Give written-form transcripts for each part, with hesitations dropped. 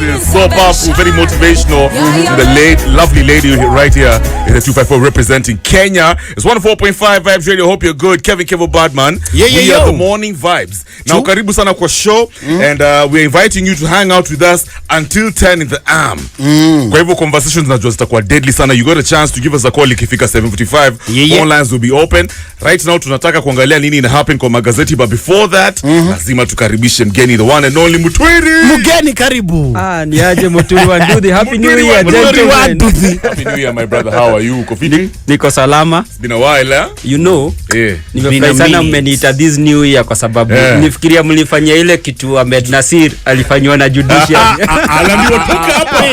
is so powerful, very motivational. The lovely lady right here in the 254 representing Kenya. It's 104.5 Vibes Radio. Hope you're good. Kevin Kevo Badman. We are the morning vibes. Now, karibu sana kwa show, and we're inviting you to hang out with us until 10 in the AM. Kwa hivyo conversations najua zitakuwa deadly sana. You got a chance to give us a call ikifika 7:55. Phone lines will be open. Right now tunataka kuangalia nini ina happen kwa magazeti, but before that lazima tukaribishe mgeni, the one and only Mutwiri. Mgeni karibu. Ni aje Mutwiri wa NDUTHI. Happy New Year gentlemen. Happy New Year my brother. How are you? Uko fiti? Niko salama. It's been a while, eh? You know. Yeah. Nimefurahi sana mmeniita this New Year kwa sababu nifikiria mlifanya ile kitu Ahmed Nasir alifanywa na judiciary. Alaambiwa toka hapa.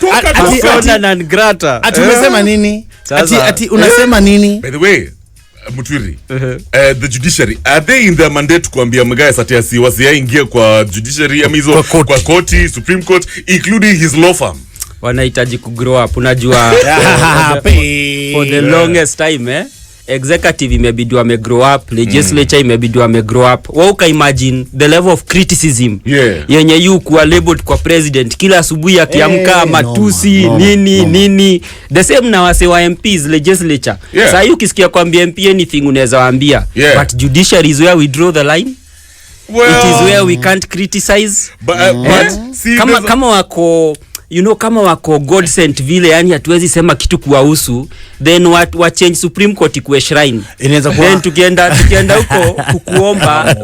Toka. Na grata. Atumesema nini? Ati unasema nini? By the way, Mutwiri, the judiciary, are they in their mandate kuambia mga sati wasiingia kwa judiciary amizo kwa koti, Supreme Court, including his law firm? Wanahitaji ku grow up, unajua. For the longest time, executive imebidi wame grow up, legislature imebidi wame grow up. Wauka imagine the level of criticism yenye you kuwa labeled kwa president kila asubuhi akiamka matusi nini the same na wase wa MPs legislature. Sasa you kisikia kwambia MP anything unaweza waambia, but judiciary is where we draw the line. It is where we can't criticize. But see, kama wako kama wako God sent vile, yani hatuwezi sema kitu kuwahusu, then wa change Supreme Court kuwe shrine. Inaweza kuwa then tukienda huko kukuomba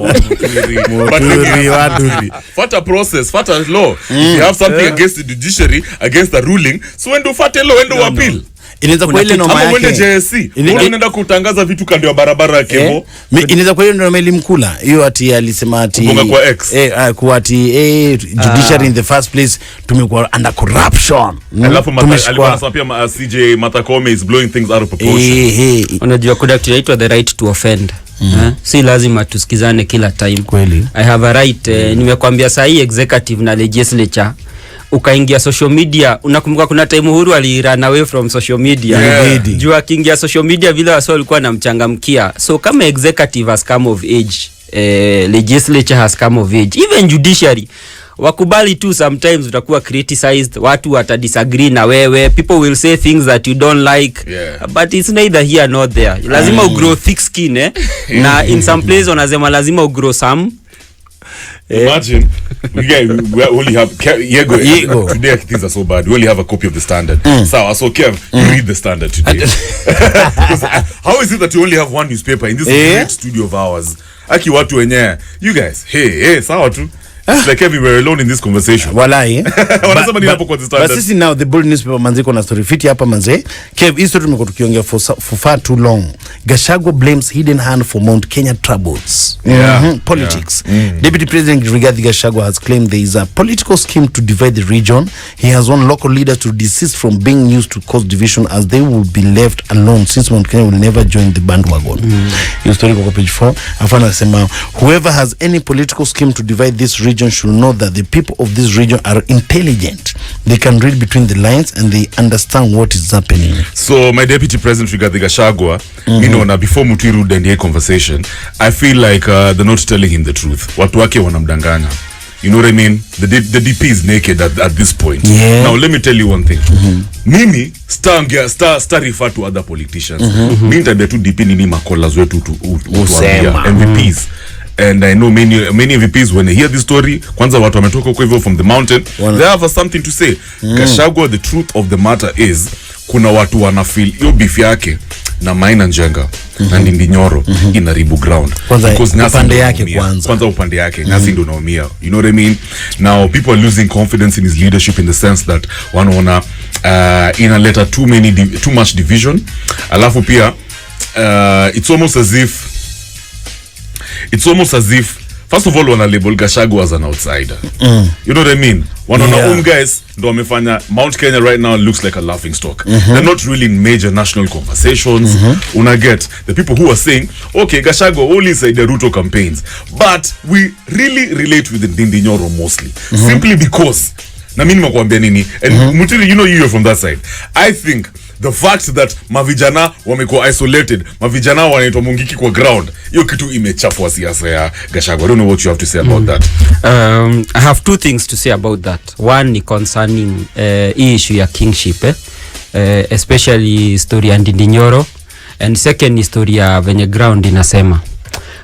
fata process, fata law. If you have something against the judiciary, against the ruling, so when do fata law, when do appeal? Inaweza kuwa ile noma yake. JSC. Unaenda kutangaza vitu kando ya barabara Kevo. Inaweza kuwa ile noma ilimkula. Hiyo ati alisema ati kwa X. Kwa ati judiciary in the first place tumekuwa under corruption. Alafu alikuwa pia CJ Matakome is blowing things out of proportion. Unajua kuna kitu inaitwa the right to offend. Si lazima tusikizane kila time. Kweli. I have a right. Nimekwambia saa hii executive na legislature ukaingia social media, unakumbuka kuna time Uhuru ali-run away from social media. Jua kiingia social media vile wasa walikuwa namchangamkia. So kama executive has come of age, legislature has come of age, even judiciary wakubali tu, sometimes utakuwa criticized, watu wata disagree na wewe, people will say things that you don't like, but it's neither here nor there. Lazima ugrow thick skin, na in some places wanasema lazima ugrow some. Imagine we only have today things are so bad. We only have a copy of the Standard. So Kev, you read the Standard today. How is it that you only have one newspaper in this great studio of ours? Aki watu wenyewe, you guys, hey, sawa tu. It's like we were alone in this conversation. Walai. Wanasema ni hapo kwa the Standard. But sisi now the bold newspaper manziko na story fiti hapa manze. Kev, history tumekuwa tukiongea for far too long. Gachagua blames hidden hand for Mt.Kenya troubles. Politics. Deputy President Rigathi Gachagua has claimed there is a political scheme to divide the region. He has warned local leaders to desist from being used to cause division, as they will be left alone since Mt.Kenya will never join the bandwagon. Hiyo story kwa page 4. Afana sema whoever has any political scheme to divide this region should know that the people of this region are intelligent. They can read between the lines and they understand what is happening. So my Deputy President Rigathi Gachagua, before Mutwiri would end the conversation, I feel like they're not telling him the truth. Watu wake wanamdanganya. You know what I mean? The DP is naked at this point. Now let me tell you one thing. Mimi star refer to other politicians. Mimi nitabia tu DP nini makolas wetu MVPs. And I know many VPs when they hear this story, kwanza watu wametoka huko hivyo from the mountain, they have something to say. Gachagua, the truth of the matter is kuna watu wanafeel hiyo beef yake na Maina Njenga na Ndindi Nyoro inaribu ground. Kwanza upande yake kwanza upande yake Nyasi ndo naumia. You know what I mean? Now people are losing confidence in his leadership in the sense that wanaona inaleta too much division. Alafu pia it's almost as if first of all wana label Gachagua as an outsider. You know what I mean? One guys ndo wamefanya Mt.Kenya right now looks like a laughing stock. They're not really in major national conversations. Una get the people who are saying, okay, Gachagua only inside the Ruto campaigns, but we really relate with the Ndindi Nyoro mostly, simply because na mimi nakwambia nini, and Mutiri, you know, you're from that side. I think the fact that mavijana wamekuwa isolated, mavijana wanaitwa mungiki kwa ground, hiyo kitu imechafua siasa ya Gachagua. I don't know what you have to say about that. I have two things to say about that. One ni concerning issue ya kingship, especially story ya Ndindi Nyoro, and second ni story ya venye ground inasema.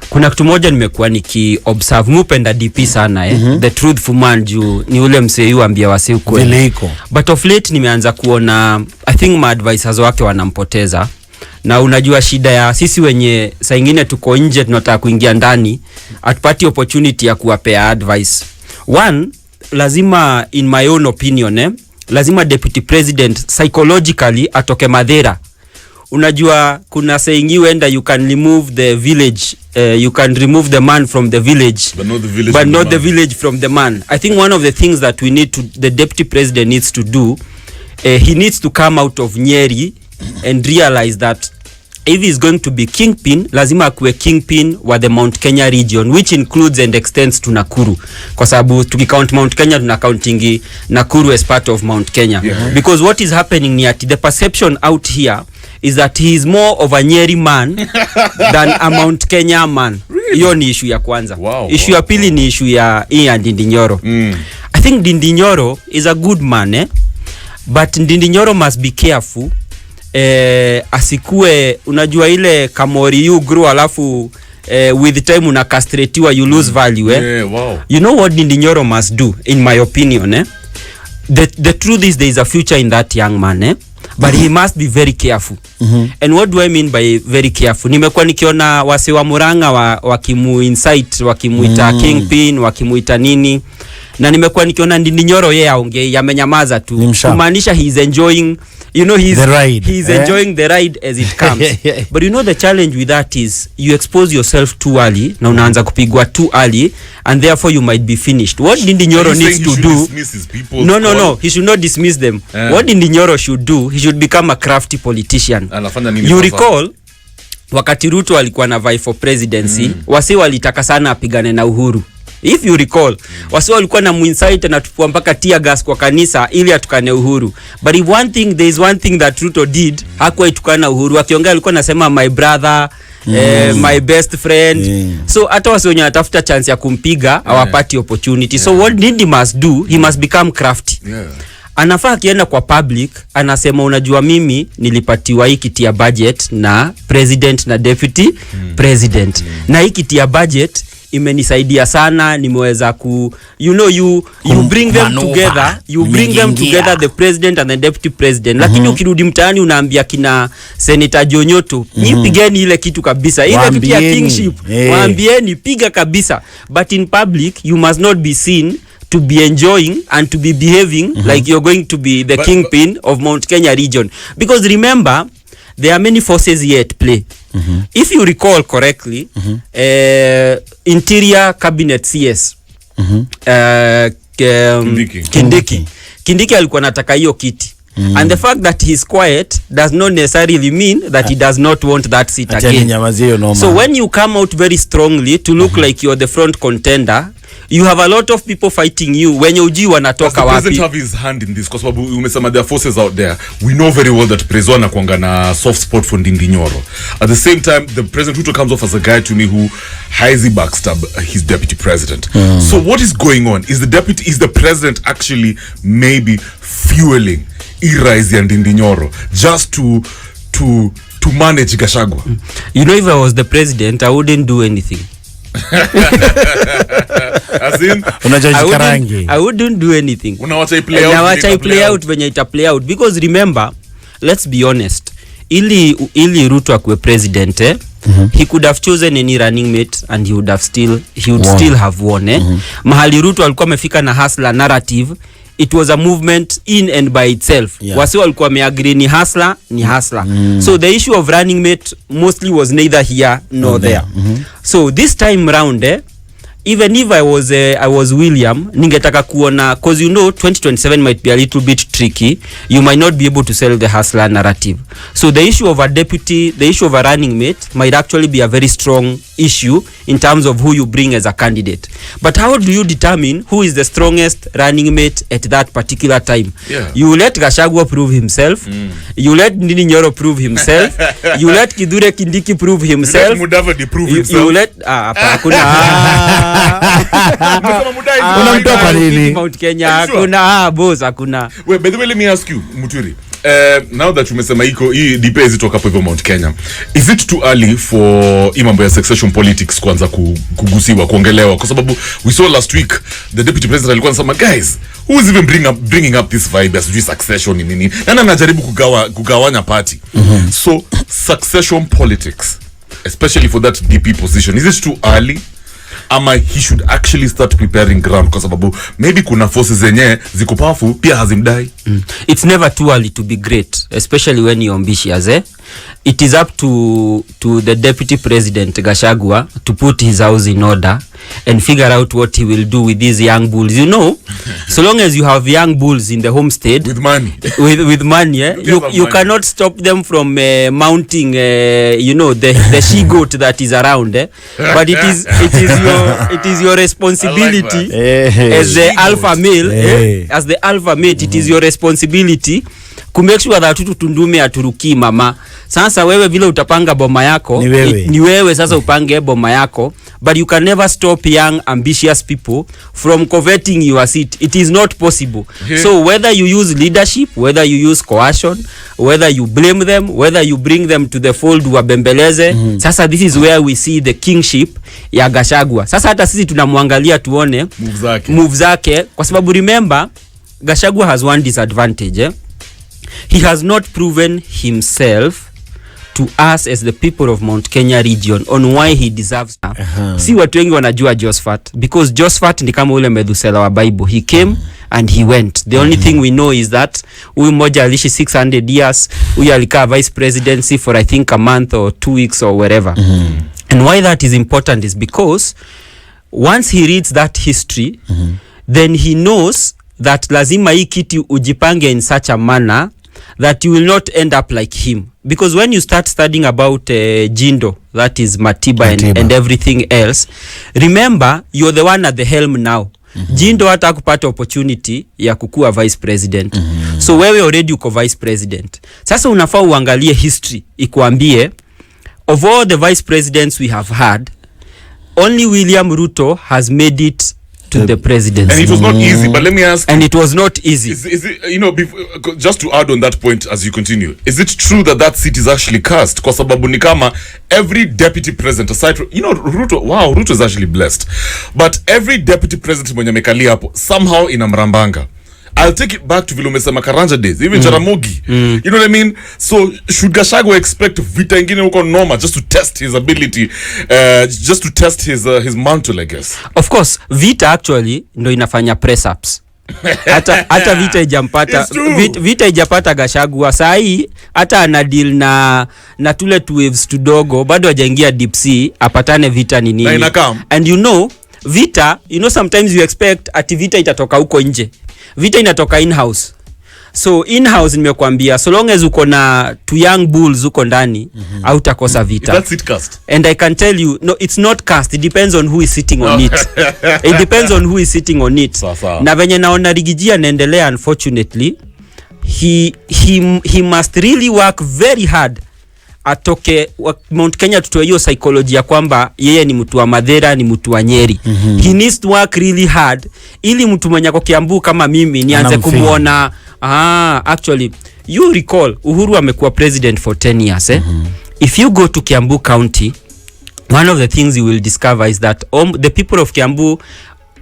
Kuna kitu moja nimekuwa niki-observe, mupenda DP sana the truthful man juu ni ule msee ambia wasi ukweli. But of late nimeanza kuona, I think my advisors wake wanampoteza. Na unajua shida ya sisi wenye saa ingine tuko nje tunataka kuingia ndani, atupati opportunity ya kuwapea advice. One, lazima in my own opinion lazima deputy president psychologically atoke madhera. Unajua kuna saying wenda you can remove the village, you can remove the man from the village, but not the village, the village from the man. I think one of the things that we need to, the deputy president needs to do, he needs to come out of Nyeri and realize that if he's going to be kingpin, lazima akuwe kingpin wa the Mt.Kenya region, which includes and extends to Nakuru. Kwa sababu tukicount Mount Kenya tuna counting Nakuru as part of Mount Kenya. Because what is happening ni ati the perception out here is that he is more of a Nyeri man than a Mount Kenya man. Hiyo ni issue ya kwanza. Issue ya pili ni issue ya Ndindi Nyoro. I think Ndindi Nyoro is a good man, but Ndindi Nyoro must be careful. Asikue unajua ile kamori you grow alafu with time una castratiwa, you lose value. You know what Ndindi Nyoro must do in my opinion, the truth is there is a future in that young man, but he must be very careful. And what do I mean by very careful? Nimekuwa nikiona wase wa Muranga wakimu insight, wakimuita kingpin, wakimuita nini, na nimekuwa nikiona Ndindi Nyoro yeye aongee yamenyamaza tu, kumaanisha he is enjoying, you know, he is enjoying the ride as it comes. But you know the challenge with that is you expose yourself too early, na unaanza kupigwa too early, and therefore you might be finished. What Ndindi Nyoro needs to do, no, he should not dismiss them. What Ndindi Nyoro should do, he should become a crafty politician. You recall wakati Ruto alikuwa na vie for presidency, wasi walitaka sana apigane na Uhuru. If you recall, wasi walikuwa na muinsight na tupua mpaka tear gas kwa kanisa ili atukane Uhuru. But if there is one thing that Ruto did, hakuwa itukana Uhuru. Akiongea alikuwa anasema my brother, my best friend. So hata wasi wenye atafuta chance ya kumpiga hawapati opportunity. So what Ndindi must do, he must become crafty. Anafaa akienda kwa public anasema unajua mimi nilipatiwa hii kiti ya budget na president na deputy president, na hii kiti ya budget imenisaidia sana, nimeweza ku you bring them together, the president and the deputy president. Lakini ukirudi mtaani unaambia kina Senator Jonyoto, nipigeni ile kitu kabisa, ile kitu ya kingship, waambieni piga kabisa. But in public you must not be seen to be enjoying and to be behaving like you're going to be the kingpin of Mount Kenya region. Because remember, there are many forces here at play. If you recall correctly, Interior Cabinet CS Kindiki alikuwa nataka hiyo kiti. And the fact that he's quiet does not necessarily mean that he does not want that seat again. So when you come out very strongly to look like you're the front contender, you have a lot of people fighting you when uji wanatoka wapi. The president have his hand in this kwa sababu umesema there are forces out there. We know very well that Prezo anakuanga na soft spot for Ndindi Nyoro. At the same time, the president Ruto comes off as a guy to me who highly backstab his deputy president. So what is going on? Is the president actually maybe fueling rise ya Ndindi Nyoro just to manage Gachagua? You know, if I was the president, I wouldn't do anything. As in, I wouldn't do anything. Unawacha play out venye ita play out, because remember, let's be honest, ili Ruto akue president, he could have chosen any running mate and he would still have won. Mahali Ruto alikuwa amefika na hustler narrative, it was a movement in and by itself. Wasi walikuwa wameagree ni hustler. So the issue of running mate mostly was neither here nor there. So this time round, even if I was William, ningetaka kuona, cause 2027 might be a little bit tricky. You might not be able to sell the hustler narrative. So the issue of a deputy, the issue of a running mate might actually be a very strong issue in terms of who you bring as a candidate. But how do you determine who is the strongest running mate at that particular time? Yeah. You let Gachagua prove himself. You let Ndini Nyoro prove himself. You let Kithure Kindiki prove himself. You let Mudavadi prove himself. You let hakuna unamtoka nini Mt.Kenya hakuna boss hakuna. Wait, by the way, let me ask you, Muturi. Now that umesema iko hii DP zitoka hapo hivyo Mount Kenya, is it too early for mambo ya succession politics kuanza kugusiwa, kuongelewa? Kwa sababu we saw last week the deputy president alikuwa anasema, guys, who is even bringing up this vibe as succession ni nini? Na anajaribu kugawanya party. So succession politics, especially for that DP position, is it too early? Ama he should actually start preparing ground, kwa sababu maybe kuna forces zenye ziko powerful pia hazimdai. It's never too early to be great, especially when you're ambitious. It is up to the deputy president Gachagua to put his house in order and figure out what he will do with these young bulls. So long as you have young bulls in the homestead With money. with money, you cannot stop them from mounting the she goat that is around. But it is your responsibility as the alpha male, as the alpha mate. It is your responsibility ku make sure that tutundume aturuki mama. Sasa wewe vile utapanga boma yako ni wewe sasa upange boma yako, but you can never stop young ambitious people from coveting your seat. It is not possible. So whether you use leadership, whether you use coercion, whether you blame them, whether you bring them to the fold wabembeleze, sasa this is where we see the kingship ya Gachagua. Sasa hata sisi tunamwangalia tuone move zake, kwa sababu remember Gachagua has one disadvantage. He has not proven himself to us as the people of Mount Kenya region on why he deserves. Si watu wengi wanajua Josephat, because Josephat ni kama ule Methusela wa Bible. He came and he went. The only thing we know is that huyu mmoja alishi 600 years, huyu alikaa vice presidency for I think a month or 2 weeks or wherever. And why that is important is because once he reads that history, then he knows that lazima hii kiti ujipange in such a manner that you will not end up like him. Because when you start studying about Jindo, that is Matiba. And everything else, remember you're the one at the helm now. Jindo hata kupata opportunity ya kukua vice president. So wewe already uko vice president. Sasa unafaa uangalie history ikuambie, of all the vice presidents we have had, only William Ruto has made it to the presidency. And it was not easy, but let me ask. And it was not easy. Is it, just to add on that point as you continue, is it true that seat is actually cast? Kwa sababu ni kama every deputy president, aside from, Ruto is actually blessed. But every deputy president mwenye amekalia hapo, somehow inamrambanga. I'll take it back to vile umesema Karanja days, even Jaramogi. You know what I mean? So should Gachagua expect vita ingine huko noma just to test his ability, just to test his mantle, I guess? Of course, vita actually ndo inafanya press ups. hata vita ijampata, vita ijapata Gachagua sahi, hata ana deal na tule two waves tudogo, bado hajaingia deep sea apatane vita ni nini. And vita, sometimes you expect ati vita itatoka huko nje. Vita inatoka in-house. So in-house nimekuambia, so long as uko na two young bulls uko ndani, hautakosa vita. That's it cast. And I can tell you, no, it's not cast. It depends on who is sitting on it. It depends on who is sitting on it. Na venye naona Rigiji anaendelea, unfortunately, he must really work very hard atoke Mount Kenya, tutoe hiyo psychology kwamba yeye ni mtu wa Madera, ni mtu wa Nyeri. He needs to work really hard ili mtu mwenye ako Kiambu kama mimi nianze kumuona. Actually you recall Uhuru amekuwa president for 10 years. If you go to Kiambu County, one of the things you will discover is that the people of Kiambu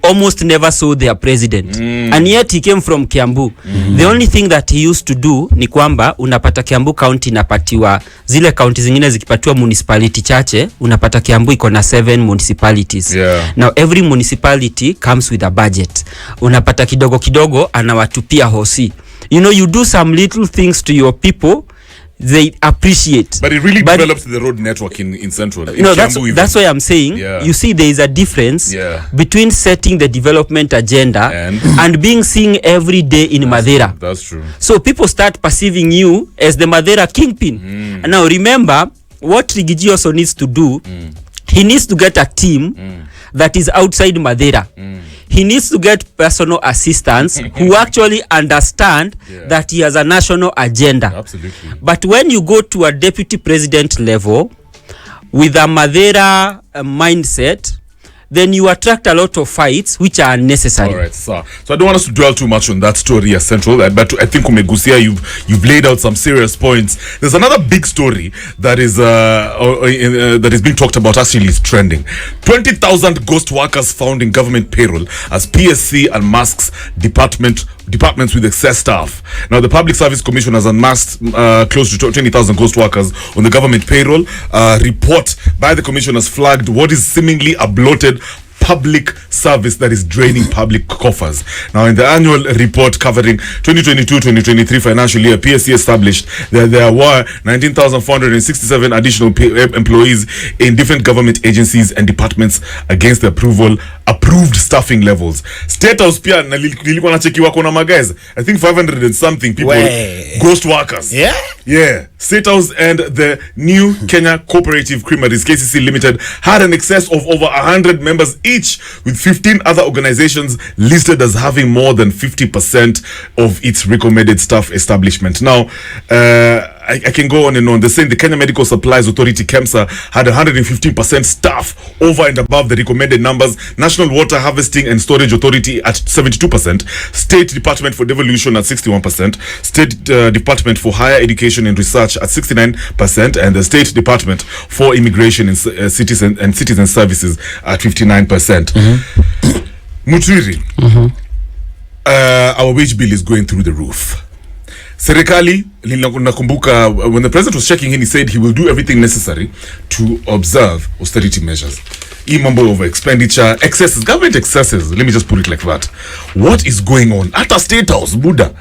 almost never saw their president. And yet he came from Kiambu. The only thing that he used to do ni kwamba unapata Kiambu County inapatiwa, zile county zingine zikipatiwa municipality chache, unapata Kiambu iko na 7 municipalities. Now every municipality comes with a budget. Unapata kidogo kidogo anawatupia hosi. You do some little things to your people, they appreciate. But it really developed the road network in Central. No, that's why I'm saying, you see there is a difference between setting the development agenda and being seen every day in Madeira. That's true. So people start perceiving you as the Madeira kingpin. And now remember, what Rigiji also needs to do, he needs to get a team that is outside Madeira. He needs to get personal assistants who actually understand that he has a national agenda. Absolutely. But when you go to a deputy president level with a Madeira mindset, then you attract a lot of fights which are unnecessary. All right, so I don't want us to dwell too much on that story as central, but I think Umegusia, you've laid out some serious points. There's another big story that is being talked about. Actually, is trending. 20,000 ghost workers found in government payroll as PSC unmasks departments with excess staff. Now, the Public Service Commission has unmasked close to 20,000 ghost workers on the government payroll. Report by the commission has flagged what is seemingly a bloated public service that is draining public coffers. Now, in the annual report covering 2022-2023 financial year, PSC established that there were 19,467 additional employees in different government agencies and departments against the approved staffing levels. State House pia nilikuwa nachekiwa kuna magays. I think 500 and something people, ghost workers. Yeah. State House and the New Kenya Cooperative Creameries KCC Limited had an excess of over 100 members each, with 15 other organizations listed as having more than 50% of its recommended staff establishment. Now, I can go on and on. They're saying the Kenya Medical Supplies Authority, KEMSA, had 115% staff over and above the recommended numbers. National Water Harvesting and Storage Authority at 72%. State Department for Devolution at 61%. State Department for Higher Education and Research at 69%. And the State Department for Immigration and Citizen Services at 59%. MTURI, our wage bill is going through the roof. Serikali, nakumbuka, when the president was checking in, he said he will do everything necessary to observe austerity measures. Mambo over expenditure, excesses, government excesses, let me just put it like that. What is going on at a State House, Buddha?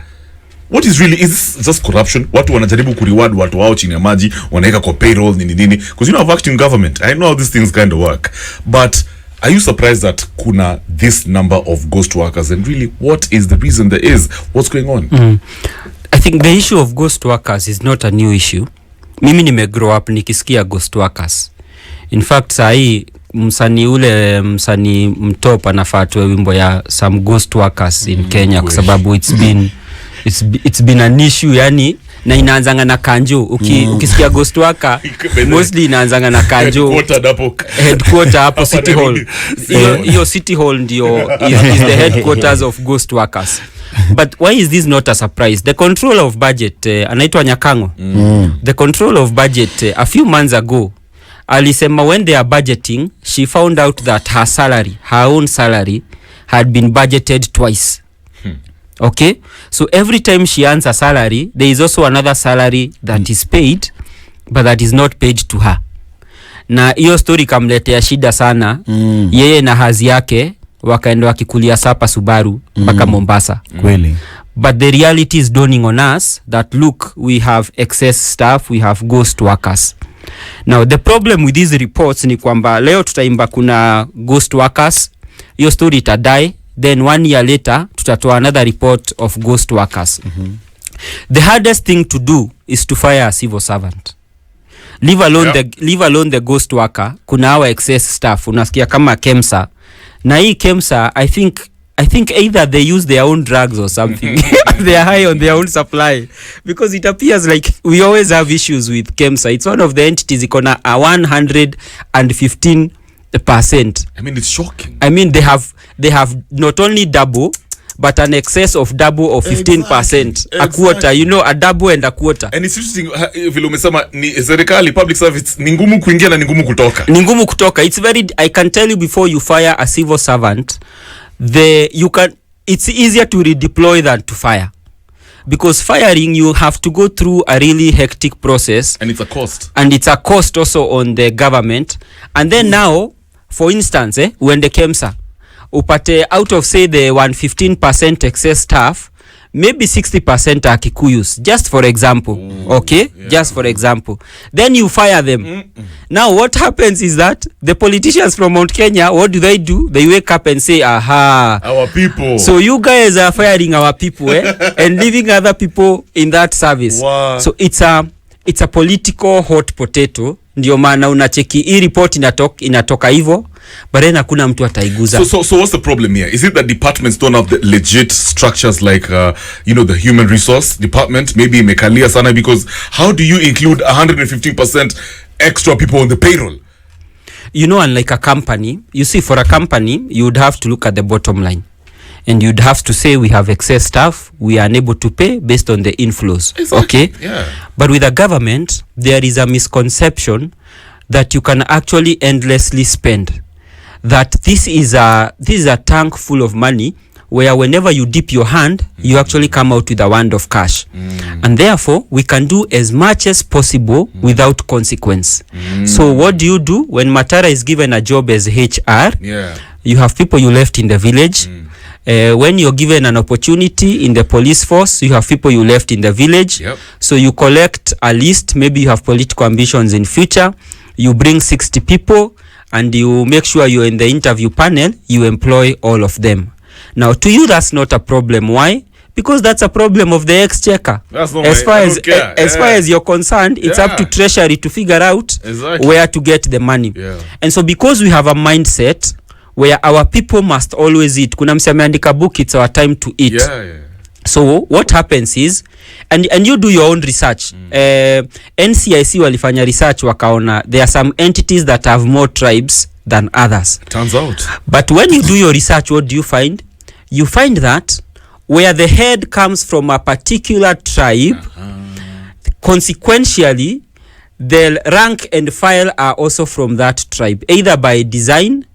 What is this just corruption? Watu wanajaribu kureward watu wao chini ya maji, wanaeka kwa payroll, nini. Because I've worked in government. I know how these things kind of work. But are you surprised that kuna this number of ghost workers? And really, what is the reason there is? What's going on? I think the issue of ghost workers is not a new issue. Mimi nimegrow up nikisikia ghost workers. In fact, sahi msanii mtop anafatwa wimbo ya some ghost workers in Kenya kwa sababu it's been an issue, yani, na inaanzanga na kanjo. Ukisikia ghost worker mostly inaanzanga na kanjo. Headquarter hapo City Hall. Hiyo City Hall ndio is the headquarters of ghost workers. But why is this not a surprise? The control of budget, anaitwa Nyakango. The control of budget a few months ago, alisema when they are budgeting, she found out that her own salary had been budgeted twice. Okay? So every time she earns a salary, there is also another salary that is paid, but that is not paid to her. Na hiyo story kamletea shida sana. Yeye na hazi yake wakaenda wakikulia sapa Subaru mpaka Mombasa. Kweli. But the reality is dawning on us that look, we have excess staff, we have ghost workers. Now the problem with these reports ni kwamba leo tutaimba kuna ghost workers, hiyo story itadai, then 1 year later tutatoa another report of ghost workers. The hardest thing to do is to fire a civil servant. Leave alone the ghost worker. Kuna our excess staff, unasikia kama KEMSA. Na hii KEMSA, I think either they use their own drugs or something. They are high on their own supply, because it appears like we always have issues with KEMSA. It's one of the entities ikona 115%. I mean, it's shocking. I mean, they have not only double, but an excess of double of 15%. A quarter, you know, a double and a quarter. And it's interesting, vile umesema ni serikali, public service, ni ngumu kuingia na ni ngumu kutoka. It's very, I can tell you, before you fire a civil servant, it's easier to redeploy than to fire. Because firing, you have to go through a really hectic process. And it's a cost. And it's a cost also on the government. And then now, for instance, when the KEMSA, upate out of say the 115% excess staff, maybe 60% are Kikuyus, just for example. Just for example. Then you fire them. Now what happens is that the politicians from Mount Kenya, what do? They wake up and say, aha, our people. So you guys are firing our people and leaving other people in that service. Wow. So it's a political hot potato. Ndio maana unacheki hii report inatoka hivyo, but then hakuna mtu ataiguza. So what's the problem here? Is it that departments don't have the legit structures like the human resource department? Maybe imekalia sana, because how do you include 115% extra people on the payroll? Unlike a company, you see, for a company, you would have to look at the bottom line. And you'd have to say, we have excess staff, we are unable to pay based on the inflows. Exactly. Okay? Yeah. But with a government, there is a misconception that you can actually endlessly spend. That this is a tank full of money where whenever you dip your hand, you actually come out with a wand of cash. And therefore, we can do as much as possible without consequence. So what do you do when Matara is given a job as HR? Yeah. You have people you left in the village. When you're given an opportunity in the police force, you have people you left in the village. Yep. So you collect a list. Maybe you have political ambitions in future. You bring 60 people and you make sure you're in the interview panel. You employ all of them. Now, to you, that's not a problem. Why? Because that's a problem of the exchequer. That's not as far as you're concerned, it's up to Treasury to figure out where to get the money. Yeah. And so because we have a mindset where our people must always eat. Kuna mse ameandika book, it's our time to eat. Yeah. So what happens is, and you do your own research. NCIC walifanya research wakaona there are some entities that have more tribes than others. Turns out. But when you do your research, what do you find? You find that where the head comes from a particular tribe, consequentially, the rank and file are also from that tribe, either by design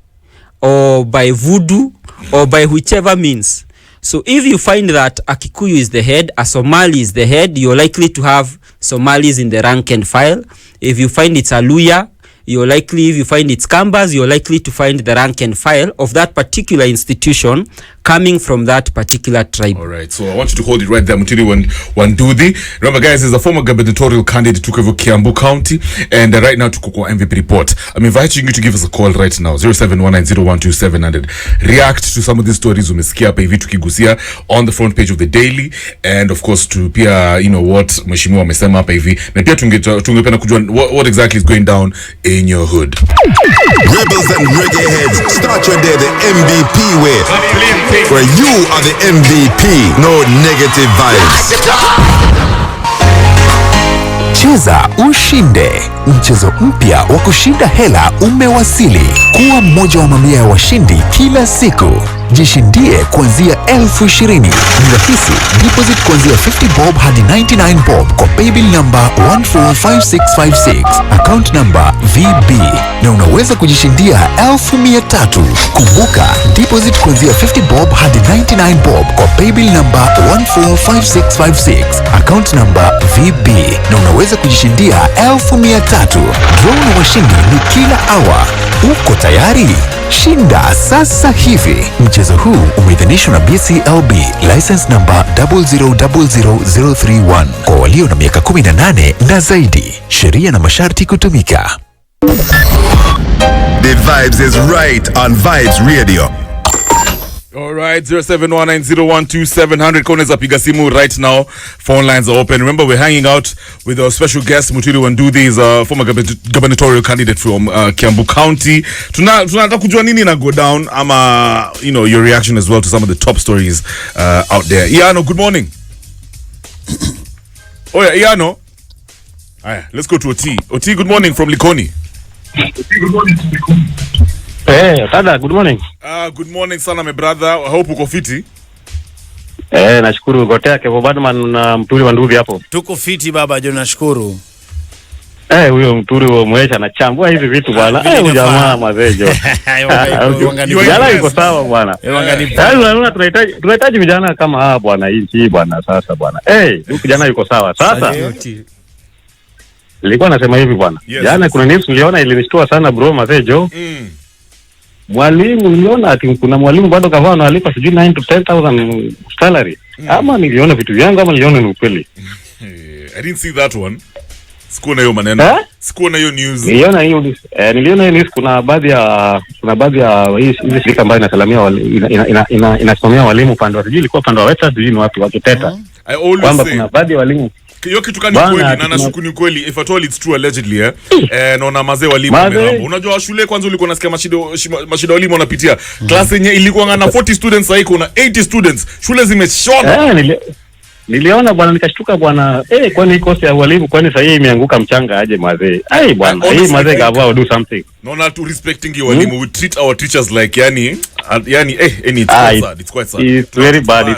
or by voodoo or by whichever means. So if you find that a Kikuyu is the head, a Somali is the head, you're likely to have Somalis in the rank and file. If you find it's a Luya, if you find it's Kambas, you're likely to find the rank and file of that particular institution coming from that particular tribe. All right, so I want you to hold it right there. MTURI NDUTHI. Remember, guys, is a former gubernatorial candidate took over Kiambu County, and right now to Kukwa MVP report. I'm inviting you to give us a call right now, 0719012700. React to some of these stories umesikia hapa hivi tukigusia on the front page of the Daily, and of course to pia what mheshimiwa amesema hapa hivi, na pia tungependa kujua what exactly is going down in your hood. Rebels and reggae heads, start your day the MVP way. Where you are the MVP, no negative vibes. Cheza ushinde. Mchezo mpya wa kushinda hela umewasili. Kuwa mmoja wa mamia ya washindi kila siku. Jishindie kuanzia 20,000. Ni rahisi. Deposit kuanzia 50 bob hadi 99 bob kwa paybill number 145656, account number VB, na unaweza kujishindia 1,300. Kumbuka, deposit kuanzia 50 bob hadi 99 bob kwa paybill number 145656, account number VB, na unaweza kujishindia 1,300. Draw na washindi ni kila hour. Uko tayari? Shinda sasa hivi. Mchezo huu umeidhinishwa na BCLB, license number 0000031 kwa walio na miaka 18 na zaidi. Sheria na masharti kutumika. The vibes is right on Vibes Radio. All right, 0719012700. Koneza piga simu right now. Phone lines are open. Remember, we're hanging out with our special guest, MTURI NDUTHI, is a former gubernatorial candidate from Kiambu County. Tunataka kujua nini na go down, ama your reaction as well to some of the top stories out there. Iano, good morning. Oh yeah, Iano. Alright, let's go to Oti. Oti, good morning from Likoni. Good morning. Hey, Dada, good morning. Good morning sana, my brother. I hope uko fiti. Nashukuru gotea kwa Badman na MTURI NDUTHI hapo. Tuko fiti baba, jo nashukuru. Huyo MTURI mwesha na chambua hivi vitu bwana. Huyo jamaa mazejo. Jana yuko sawa bwana. Tunahitaji vijana kama hawa bwana, hii bwana sasa bwana. Huyu kijana yuko sawa. Sasa nilikuwa nasema hivi bwana. Jana kuna news niliona ilinishtua sana bro mazejo. mwalimu niliona ati kuna mwalimu bado kavaa analipa sijui 9 to 10,000 salary. Ama niliona vitu vyangu ama niliona ni ukweli. I didn't see that one. Sikuona hiyo maneno. Sikuona hiyo news. Niliona hiyo news. Kuna baadhi ya hizi shirika ambayo inasimamia walimu pande wa sijui ilikuwa pande wa Western sijui ni wapi wakiteta. I always kwamba say kuna baadhi ya walimu hiyo kitu kani kweli na nashuku ni kweli if at all it's true allegedly naona mazee walimu wamehambo. Unajua shule kwanza ulikuwa unasikia mashida walimu wanapitia. Class yenye ilikuwa na 40 students sasa iko na 80 students. Shule zimeshona. Niliona bwana nikashtuka bwana kwani kosi ya walimu kwani sasa hii imeanguka mchanga aje mazee. Bwana hii mazee gava do something. No to respecting your walimu, we treat our teachers like yani it's quite sad. It's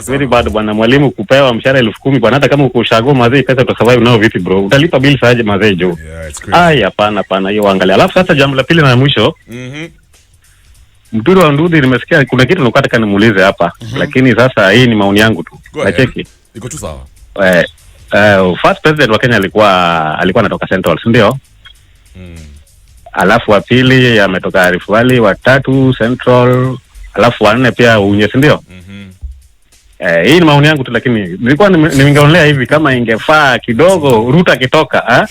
very bad bwana. Mwalimu kupewa mshahara 10,000 bwana, hata kama uko shago mazee pesa utasurvive nao vipi bro? Utalipa bill saje mazee jo? Hapana hiyo angalia. Alafu sasa jambo la pili na mwisho Mturi wa Ndudhi nimesikia kuna kitu nataka nimuulize hapa lakini sasa hii ni maoni yangu tu. Nacheki. Iko tu sawa. First president wa Kenya alikuwa anatoka Central, ndio? Alafu wa pili ametoka Rift Valley, wa tatu Central, alafu wa nne pia Unye, ndio? Hii ni maoni yangu tu lakini nilikuwa nimeongelea hivi kama ingefaa kidogo Ruto akitoka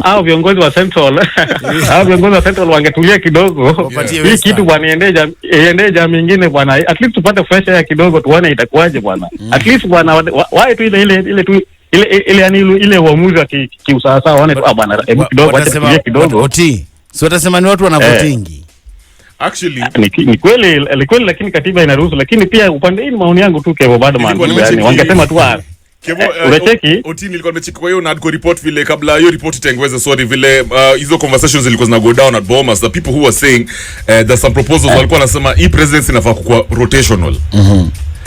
au viongozi wa Central wangetulia kidogo. Hii kitu bwana iende jamii nyingine bwana, at least tupate fresh air kidogo tuone itakuwaje bwana. At least bwana wao tu ile uamuzi wa kiusawa waone tu bwana kidogo acha kidogo. Sio watasema ni watu wanavotingi. Actually ni kweli lakini katiba inaruhusu, lakini pia upande hii maoni yangu tu Kevo bado yani wangesema tu Kevo Otini nilikuwa nimecheki kwa hiyo na adko report vile kabla hiyo report itengweze vile hizo conversations zilikuwa zina go down at Bomas, the people who were saying there's some proposals walikuwa wanasema hii presidency inafaa kuwa rotational.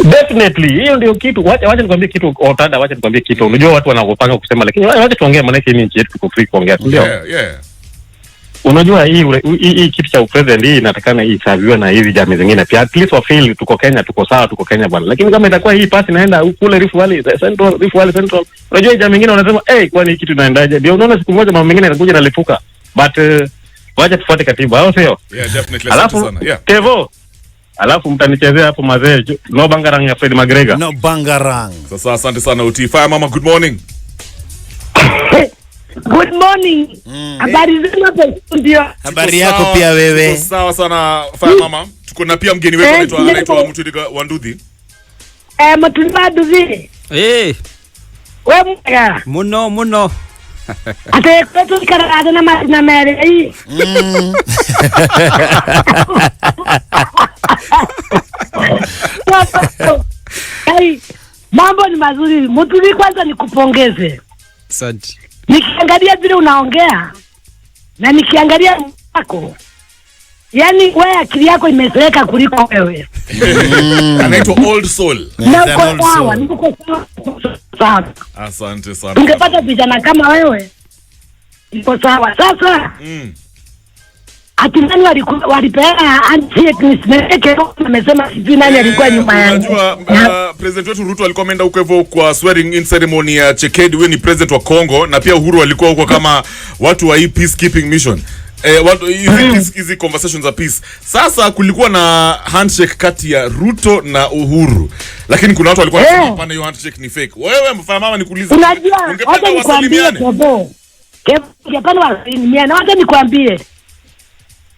Definitely hiyo ndio kitu. Wacha nikwambie kitu Otada, wacha nikwambie kitu. Unajua watu wanapanga kusema lakini wacha tuongee maana hii nchi yetu tuko free kuongea, ndio? Yeah. Unajua hii kitu cha president hii inatakana isaviwe na hizi jamii zingine pia. At least wa feel tuko Kenya, tuko sawa, tuko Kenya bwana. Lakini kama itakuwa hii pasi inaenda kule Rift Valley Central, unajua jamii nyingine wanasema kwani hii kitu inaendaje? Ndio unaona siku moja mambo mengine yanakuja nalipuka. But wacha tufuate katiba, au sio? Yeah, definitely. Alafu Kevo, alafu mtanichezea hapo mazee no bangarang ya Fred McGregor. No bangarang. Sasa asante sana Uti. Fire mama, good morning. Good morning. Habari zenu hapo studio? Habari yako pia wewe? Sawa sana Fire mama. Tuko na pia mgeni wetu anaitwa Mturi wa Ndudhi. Mturi wa Ndudhi. Wewe muno. Ate kwetu nikarada na mere hii. Mambo ni mazuri. Mturi kwanza nikupongeze. Asante. Nikiangalia vile unaongea na nikiangalia wako, yani wewe akili yako imezeeka kuliko wewe. Anaitwa Old Soul. Niko sawa. Asante sana. Ungepata vijana kama wewe iko sawa. Sasa ati nani walipeana anti-ethnic amesema sijui nani alikuwa nyuma yangu. Unajua president wetu Ruto alikuwa ameenda huko hivyo kwa swearing in ceremony ya Chekedi, wewe ni president wa Congo, na pia Uhuru alikuwa huko kama watu wa peacekeeping mission. Watu hizi conversations za peace. Sasa kulikuwa na handshake kati ya Ruto na Uhuru. Lakini kuna watu walikuwa wanasema hapana, hiyo handshake ni fake. Wewe mfanya mama nikuulize. Unajua hata nikwambie Bobo. Japani wasalimiane. Hata nikwambie.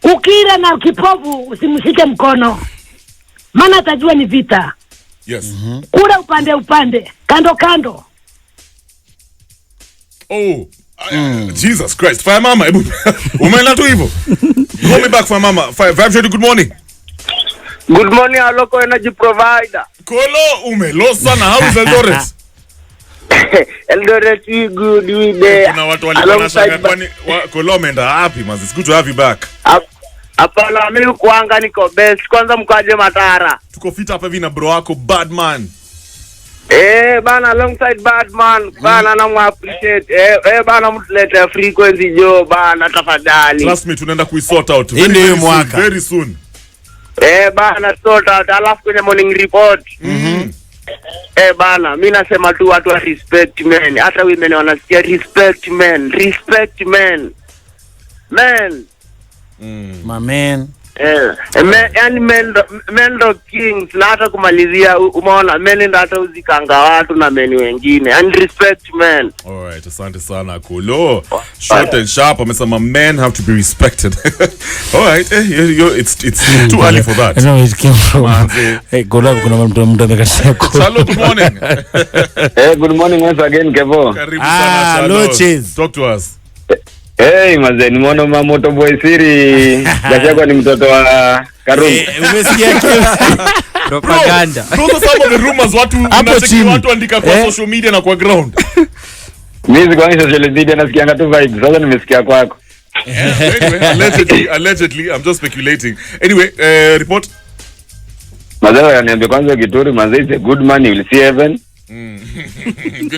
Ukira na kipofu usimshike mkono. Maana atajua ni vita. Yes. Kura upande, kando. Jesus Christ. Fire mama, umeenda tu hivyo. Call me back Fire mama. Vibe, good morning. Good morning, our local energy provider. Kolo, umelost sana. How is Eldoret? Eldoret, we good, we there. Kuna watu walikuwa wanashangaa kwani Kolo ameenda wapi? It's good to have you back. Hapana, mimi kuanga niko best. Kwanza mkaje Matara. Tuko fit hapa hivi na bro wako Badman. Bana alongside Badman, bana na appreciate. Bana mtulete frequency jo bana tafadhali. Trust me, tunaenda kuisort out very soon. Bana sort out alafu kwenye morning report. Bana mimi nasema tu watu wa respect men. Hata women wanasikia respect men. Man. My man. Yani Mendo Kings na hata kumalizia umeona men ndio hata uzikanga watu na men wengine and respect men. Alright, asante sana Kulo. Short and sharp, amesema men have to be respected. Alright, it's too early for that. No, it came from hey Gola kuna mtu amekashia. Hello, good morning. Good morning once again Kevo. Karibu sana Charlo. Talk to us. Hey mazee, nimeona Mamoto Boy Siri. Gachagua ni mtoto wa Karume. Umesikia propaganda. Those are some of the rumors watu andika kwa social media na kwa ground. Mimi kwa social media nasikianga tu vibes. Sasa nimesikia kwako. Anyway, allegedly, I'm just speculating. Anyway, report. Mazee ananiambia kwanza Gituri mazee is a good man, you will see heaven.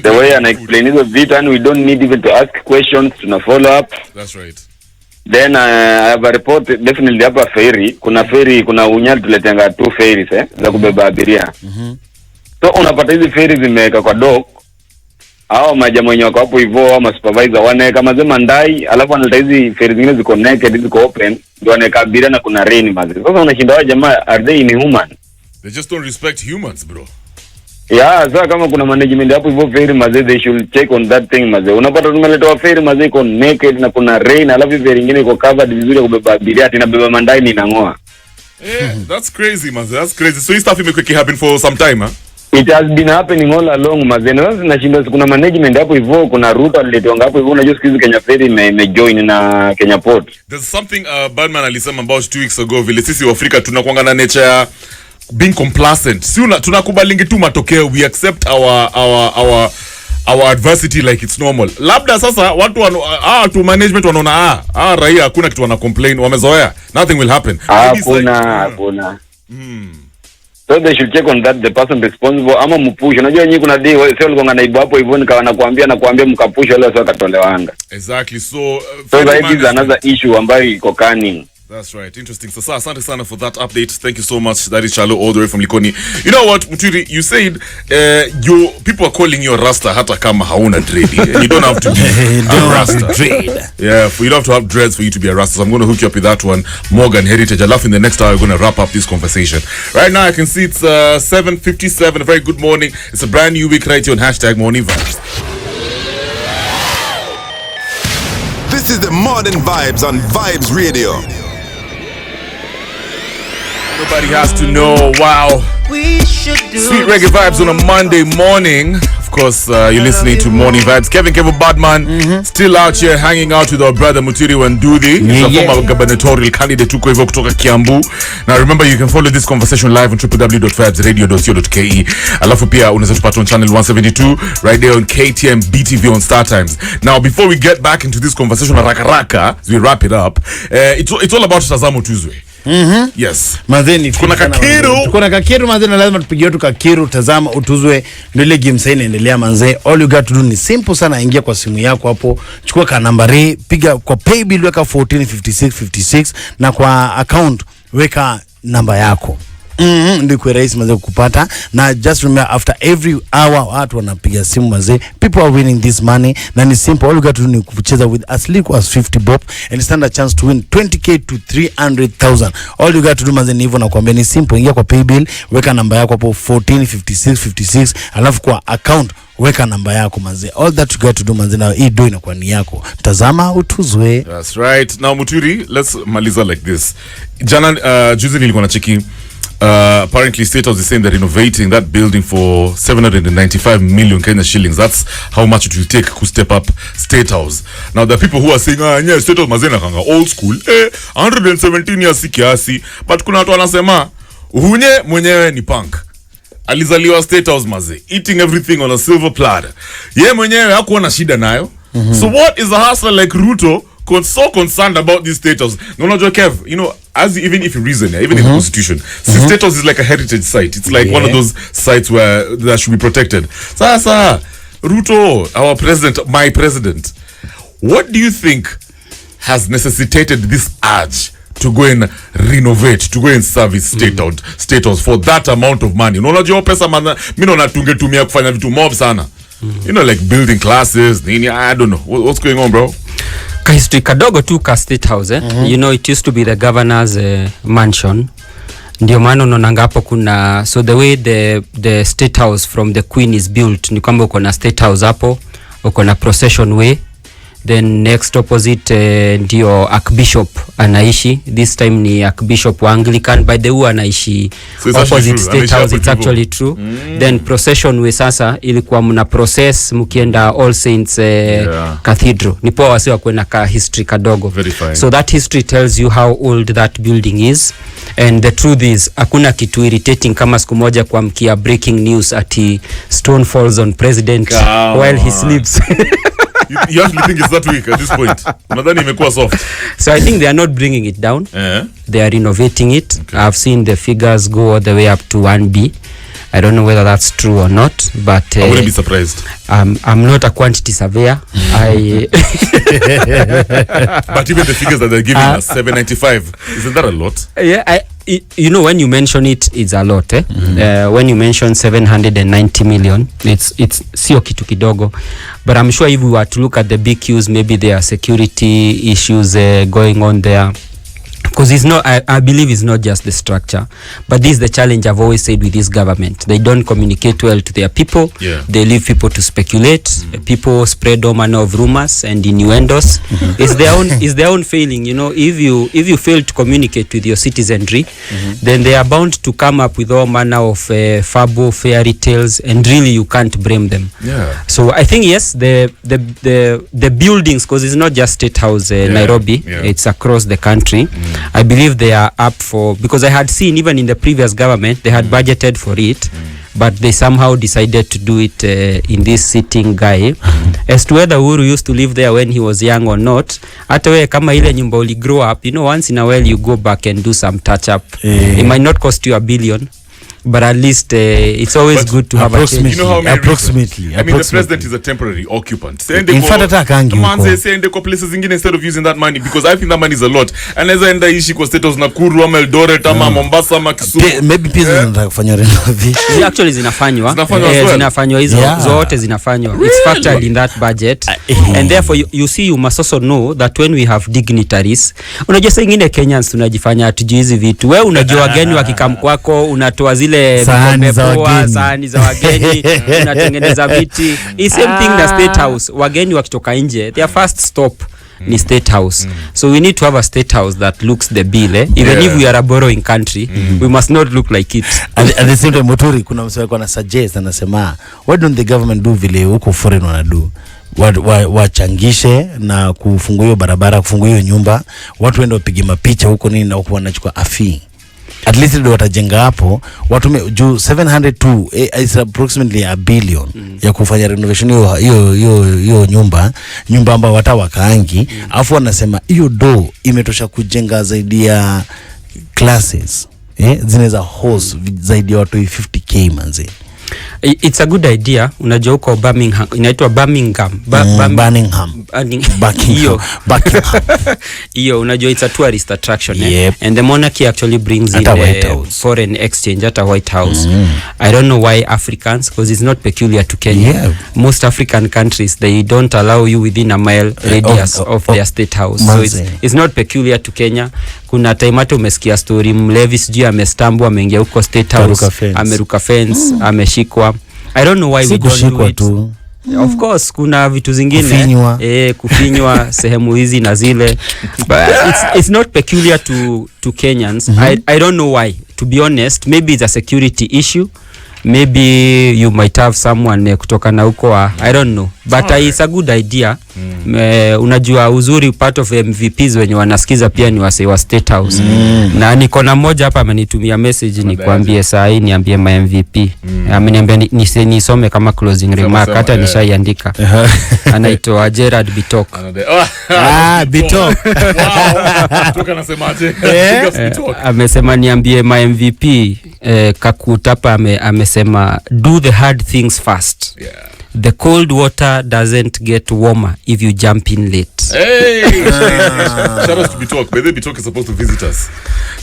The way and explain hizo vitu and we don't need even to ask questions, tuna follow up. That's right. Then I have a report definitely hapa ferry, kuna unyali tuletenga 2 ferries za kubeba abiria. So unapata hizi ferries zimeweka kwa dock. Hao majamaa wenye wako hapo hivyo ama supervisor wanaweka mazema ndai, alafu analeta hizi ferries zingine ziko naked, ziko open, ndio wanaweka abiria na kuna rain mazee. Sasa unashinda wao jamaa, are they inhuman? They just don't respect humans, bro. Yeah, sasa kama kuna management hapo hivyo ferry mazee, they should check on that thing mazee. Unapata tumeleta ferry mazee iko naked na kuna rain, alafu ferry nyingine iko covered vizuri kubeba abiria, inabeba mandai ni inangoa. Yeah, that's crazy mazee. That's crazy. So this stuff imekuwa happen for some time, huh? It has been happening all along mazee. Na sasa nashinda kuna management hapo hivyo, kuna route aliletwa hapo hivyo, unajua siku hizi Kenya Ferry imejoin na Kenya Port. There's something Badman alisema about 2 weeks ago, vile sisi wa Afrika tunakuanga na nature being complacent. Si tunakubalingi tu matokeo, we accept our adversity like it's normal. Labda sasa watu tu management wanaona raia hakuna kitu wana complain, wamezoea, nothing will happen. Hakuna. So they should check on that, the person responsible ama mpush. Unajua nyinyi kuna day sio walikuwa naibu hapo hivyo nikawa nakuambia mkapush wale sio katolewanga. Exactly. So that is another issue ambayo iko cunning. That's right. Interesting. So, asante sana for that update. Thank you so much. That is Charlo all the way from Likoni. You know what, Muturi, you said people are calling you a Rasta hata kama hauna dread. You don't have to be a Rasta. Yeah, you don't have to have dreads for you to be a Rasta. So I'm going to hook you up with that one. Morgan Heritage. I love in the next hour we're going to wrap up this conversation. Right now I can see it's 7:57. A very good morning. It's a brand new week right here on #MorningVibes. This is the Modern Vibes on Vibes Radio. Nobody has to know. Wow. Sweet reggae vibes on a Monday morning. Of course, you're listening to Morning Vibes. Kevin Badman, still out here hanging out with our brother MTURI NDUTHI. He's a former gubernatorial candidate kutoka Kiambu. Now remember, you can follow this conversation live on www.vibesradio.co.ke. Alafu pia unaweza tupata on channel 172 right there on KTM BTV on Star Times. Now before we get back into this conversation raka as we wrap it up, it's all about Tazamo Tuesday. Yes. Mazeni kuna kakiru mazeni, lazima tupigie watu kakiru. Tazama utuzwe, ndio ile game sasa inaendelea manze. All you got to do ni simple sana, ingia kwa simu yako hapo, chukua ka nambari, piga kwa pay bill, weka 145656 na kwa account weka namba yako. Ndio kwa rahisi mazee kupata. Na just remember, after every hour watu wanapiga simu mazee, people are winning this money. Na ni simple, all you got to do ni kucheza with as little as 50 bob and stand a chance to win 20k to 300,000. All you got to do mazee ni hivyo, nakwambia ni simple. Ingia kwa paybill, weka namba yako hapo 145656, alafu kwa account weka namba yako mazee. All that you got to do mazee, na hii do inakuwa ni yako. Tazama utuzwe. That's right. Now Muturi, let's maliza like this. Jana juzi nilikuwa na checking. Apparently State House is saying they're renovating that building for 795 million Kenya shillings. That's how much it will take to step up State House. Now there are people who are saying yeah, State House mazena kanga old school 117 years kiasi, but kuna watu wanasema mwenyewe ni punk, alizaliwa State House maze, eating everything on a silver platter. Ye mwenyewe hakuwa na shida nayo. So what is a hustler like Ruto so concerned about this status? No, Kev, you know, even if you reason, even in the Constitution, status is like a heritage site. It's like one of those sites where that should be protected. Sasa, Ruto, our president, my president, what do you think has necessitated this urge to go and renovate, to go and service status for that amount of money? Unajua pesa mana, mimi naona tungetumia kufanya vitu mob sana. You know, like building classes, I don't know. What's going on, bro? history kadogo tu ka State House you know it used to be the governor's mansion. Ndio maana unaona hapo kuna so the way the State House from the Queen is built ni kwamba uko na State House hapo, uko na Procession Way, then next opposite ndio Archbishop anaishi. This time ni Archbishop wa Anglican, by the way anaishi so opposite State House. It's actually true. Then Procession Way sasa ilikuwa mna process mkienda All Saints Cathedral. Nipo wasi wa kwenda ka history kadogo. So that history tells you how old that building is. And the truth is hakuna kitu irritating kama siku moja kwa mkia breaking news ati stone falls on president while he sleeps. You actually think it's that weak at this point? Nadhani imekuwa soft. So I think they are not bringing it down. They are renovating it. Okay. I've seen the figures go all the way up to 1B. I don't know whether that's true or not, but I wouldn't be surprised. I'm not a quantity surveyor. But even the figures that they're giving us, 795, isn't that a lot? Yeah, you know, when you mention it, it's a lot. When you mention 790 million, it's sio kitu kidogo. But I'm sure if we were to look at the big cues, maybe there are security issues going on there. Because it's not, I believe it's not just the structure, but this is the challenge I've always said with this government. They don't communicate well to their people. Yeah. They leave people to speculate. People spread all manner of rumors and innuendos. It's their own failing. You know, if you fail to communicate with your citizenry, then they are bound to come up with all manner of fable fairy tales, and really you can't blame them. Yeah. So I think yes, the buildings, because it's not just State House Nairobi, it's across the country. I believe they are up for, because I had seen even in the previous government they had budgeted for it, but they somehow decided to do it in this sitting guy. As to whether Uhuru used to live there when he was young or not, hata wewe kama ile nyumba uli grow up, you know, once in a while you go back and do some touch up. It might not cost you $1 billion, but at least it's always good to have a change. You know how many approximately. I mean, the president is a temporary occupant. In fact, send places instead of using that money, because I think that money is a lot. Unless enda ishi kwa status Nakuru ama Eldoret ama Mombasa ama Kisumu. Maybe pieces zinataka kufanywa renovation. Actually zinafanywa hizo zote zinafanywa. It's factored in that budget. And therefore you see, you must also know that when we have dignitaries, unajua saa ingine Kenyans tunajifanya hatujui hizi vitu. Wewe unajua wageni wakikam kwako unatoa zile sahani za wageni unatengeneza viti. It's same thing na State House. Wageni wakitoka nje, their first stop ni State House. So we need to have a State House that looks the bill. Even if we are a borrowing country, we must not look like it. At the same time, Muturi, kuna msee kwa na suggest anasema, why don't the government do vile huko foreign wanadu? Wachangishe na kufungua hiyo barabara, kufungua hiyo nyumba, watu wende wapige mapicha huko nini, na huko wanachukua afi. At least ndio watajenga hapo watu juu 702 is approximately $1 billion ya kufanya renovation hiyo nyumba ambayo watawakaangi. Alafu wanasema hiyo do imetosha kujenga zaidi ya classes zinaweza host zaidi ya watu 50k manze. It's a good idea. Unajua huko Birmingham, inaitwa Birmingham. Hiyo unajua it's a tourist attraction. And the monarchy actually brings in foreign exchange at a White House. I don't know why Africans, because it's not peculiar to Kenya. Most African countries, they don't allow you within a mile radius of their State House. So it's not peculiar to Kenya. Kuna time hata umesikia story mlevi sijui amestambwa ameingia huko State House, ameruka fence, ameshikwa. I don't know why we don't do it. Of course kuna vitu zingine kufinywa sehemu hizi na zile, but it's not peculiar to Kenyans. I don't know why, to be honest. Maybe it's a security issue, maybe you might have someone kutoka na huko, I don't know, but it's a good idea. Unajua uzuri part of MVPs wenye wanasikiza pia ni wase wa State House. Na niko na mmoja hapa amenitumia message nikwambie saa hii niambie my MVP. Ameniambia nisome kama closing remark, hata nishaiandika. Anaitwa Gerard Bitok. Bitok. Toka nasemaje? Amesema niambie my MVP Kakutapa amesema amesema do the hard things first. The cold water doesn't get warmer if you jump in late. Hey, shout out to Bitok. By the way, Bitok is supposed to visit us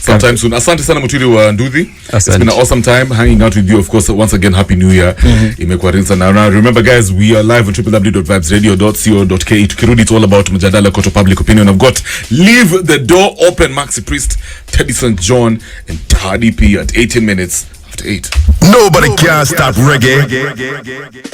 sometime soon. Asante sana Muturi wa Nduthi. It's been an awesome time hanging out with you. Of course, once again, Happy New Year. Imekuwa rinsa na remember guys, we are live on www.vibesradio.co.ke. Tukirudi, it's all about mjadala koto public opinion. I've got Leave the Door Open, Maxi Priest, Teddy St. John, and Taddy P at 18 minutes after 8. Nobody can stop reggae.